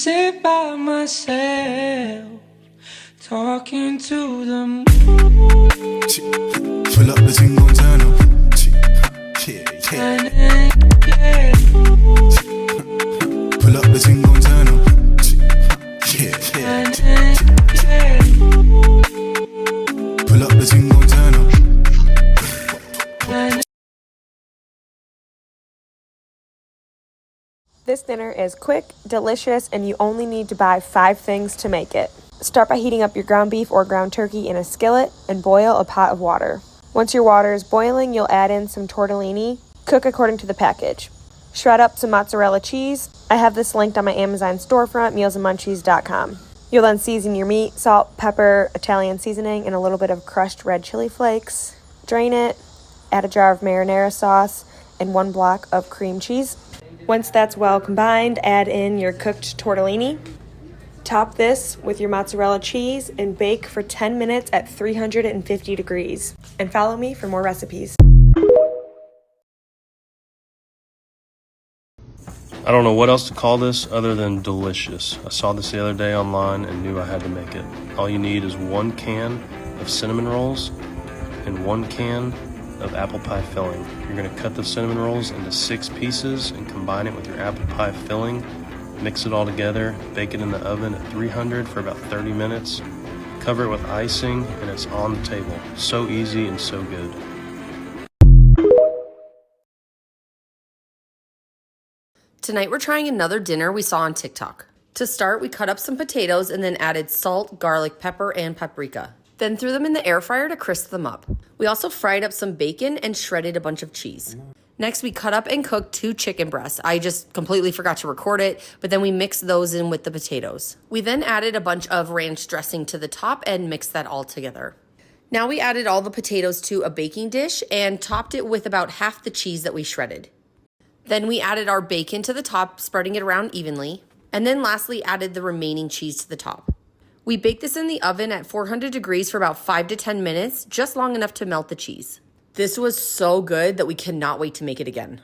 sit by myself, talking to the moon. Pull up the thing, gon' turn up. Yeah. Pull up the thing, gon' turn up. Yeah. Pull up the thing, gon' turn up. This dinner is quick, delicious, and you only need to buy 5 things to make it. Start by heating up your ground beef or ground turkey in a skillet and boil a pot of water. Once your water is boiling, you'll add in some tortellini. Cook according to the package. Shred up some mozzarella cheese. I have this linked on my Amazon storefront, mealsandmunchies.com. You'll then season your meat, salt, pepper, Italian seasoning, and a little bit of crushed red chili flakes. Drain it, add a jar of marinara sauce, and 1 block of cream cheese. Once that's well combined, add in your cooked tortellini. Top this with your mozzarella cheese and bake for 10 minutes at 350 degrees. And follow me for more recipes. I don't know what else to call this other than delicious. I saw this the other day online and knew I had to make it. All you need is 1 can of cinnamon rolls and 1 can of apple pie filling. You're going to cut the cinnamon rolls into 6 pieces and combine it with your apple pie filling. Mix it all together, bake it in the oven at 300 for about 30 minutes. Cover it with icing and it's on the table. So easy and so good. Tonight we're trying another dinner we saw on TikTok. To start, we cut up some potatoes and then added salt, garlic, pepper, and paprika. Then threw them in the air fryer to crisp them up. We also fried up some bacon and shredded a bunch of cheese. Next, we cut up and cooked 2 chicken breasts. I just completely forgot to record it, but then we mixed those in with the potatoes. We then added a bunch of ranch dressing to the top and mixed that all together. Now we added all the potatoes to a baking dish and topped it with about half the cheese that we shredded. Then we added our bacon to the top, spreading it around evenly. And then lastly added the remaining cheese to the top. We baked this in the oven at 400 degrees for about 5 to 10 minutes, just long enough to melt the cheese. This was so good that we cannot wait to make it again.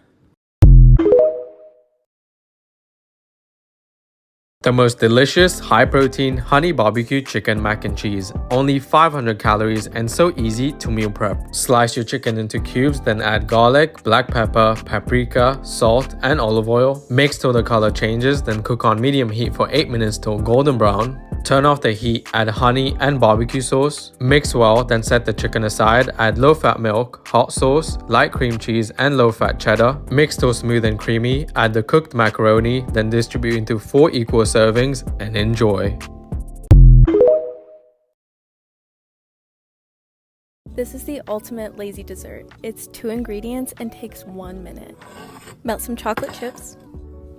The most delicious, high-protein, honey barbecue chicken mac and cheese. Only 500 calories and so easy to meal prep. Slice your chicken into cubes, then add garlic, black pepper, paprika, salt, and olive oil. Mix till the color changes, then cook on medium heat for 8 minutes till golden brown. Turn off the heat, add honey and barbecue sauce. Mix well, then set the chicken aside. Add low-fat milk, hot sauce, light cream cheese, and low-fat cheddar. Mix till smooth and creamy. Add the cooked macaroni, then distribute into 4 equal servings and enjoy. This is the ultimate lazy dessert. It's 2 ingredients and takes 1 minute. Melt some chocolate chips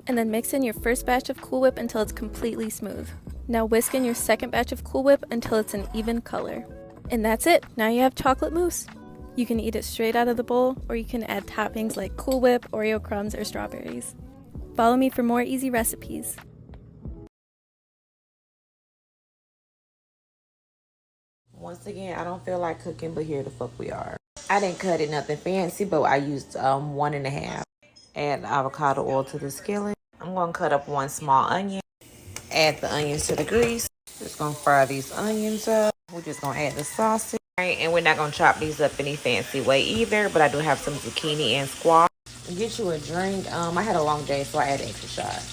and then mix in your first batch of Cool Whip until it's completely smooth. Now whisk in your second batch of Cool Whip until it's an even color. And that's it. Now you have chocolate mousse. You can eat it straight out of the bowl, or you can add toppings like Cool Whip, Oreo crumbs, or strawberries. Follow me for more easy recipes. Once again, I don't feel like cooking, but here the fuck we are. I didn't cut it nothing fancy, but I used 1.5. Add avocado oil to the skillet. I'm gonna cut up 1 small onion. Add the onions to the grease. Just gonna fry these onions up. We're just gonna add the sausage. All right, and we're not gonna chop these up any fancy way either, but I do have some zucchini and squash. Get you a drink. I had a long day, so I added extra shot.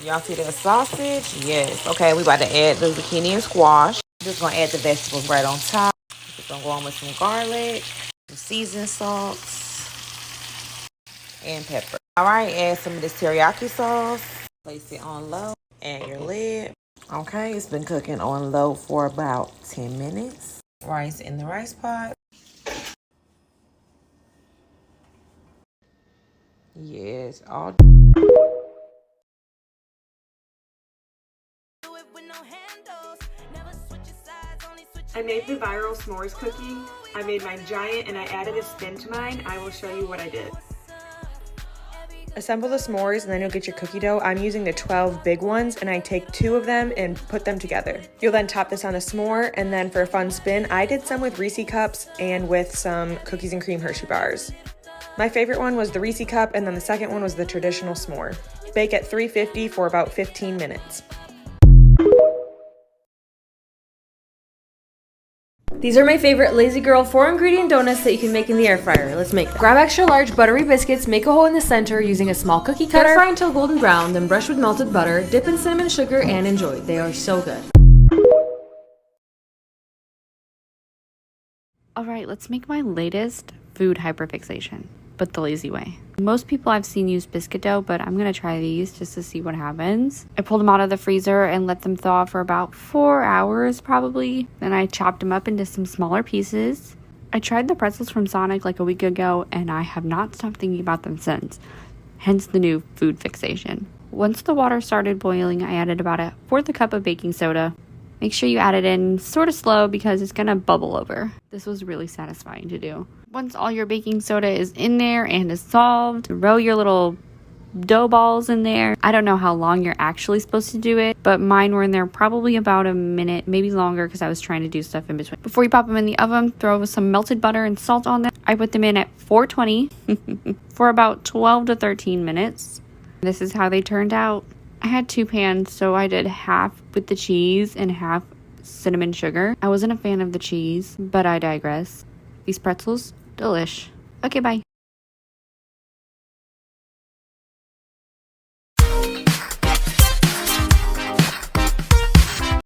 Y'all see that sausage? Yes. Okay, we about to add the zucchini and squash. Just gonna add the vegetables right on top. Just gonna go on with some garlic, some seasoned salts, and pepper. All right, add some of this teriyaki sauce. Place it on low. Add your lid. Okay, it's been cooking on low for about 10 minutes. Rice in the rice pot. Yes, all. I made the viral s'mores cookie. I made mine giant and I added a spin to mine. I will show you what I did. Assemble the s'mores and then you'll get your cookie dough. I'm using the 12 big ones and I take 2 of them and put them together. You'll then top this on a s'more, and then for a fun spin, I did some with Reese cups and with some cookies and cream Hershey bars. My favorite one was the Reese cup, and then the second one was the traditional s'more. Bake at 350 for about 15 minutes. These are my favorite Lazy Girl 4-ingredient donuts that you can make in the air fryer. Let's make them. Grab extra large buttery biscuits, make a hole in the center using a small cookie cutter. Air fry until golden brown, then brush with melted butter, dip in cinnamon sugar, and enjoy. They are so good. Alright, let's make my latest food hyperfixation, but the lazy way. Most people I've seen use biscuit dough, but I'm going to try these just to see what happens. I pulled them out of the freezer and let them thaw for about 4 hours probably. Then I chopped them up into some smaller pieces. I tried the pretzels from Sonic like a week ago and I have not stopped thinking about them since. Hence the new food fixation. Once the water started boiling, I added about 1/4 cup of baking soda. Make sure you add it in sort of slow because it's gonna bubble over. This was really satisfying to do. Once all your baking soda is in there and is dissolved, roll your little dough balls in there. I don't know how long you're actually supposed to do it, but mine were in there probably about a minute, maybe longer because I was trying to do stuff in between. Before you pop them in the oven, throw some melted butter and salt on them. I put them in at 420 for about 12 to 13 minutes. This is how they turned out. I had 2 pans, so I did half with the cheese and half cinnamon sugar. I wasn't a fan of the cheese, but I digress. These pretzels, delish. Okay, bye.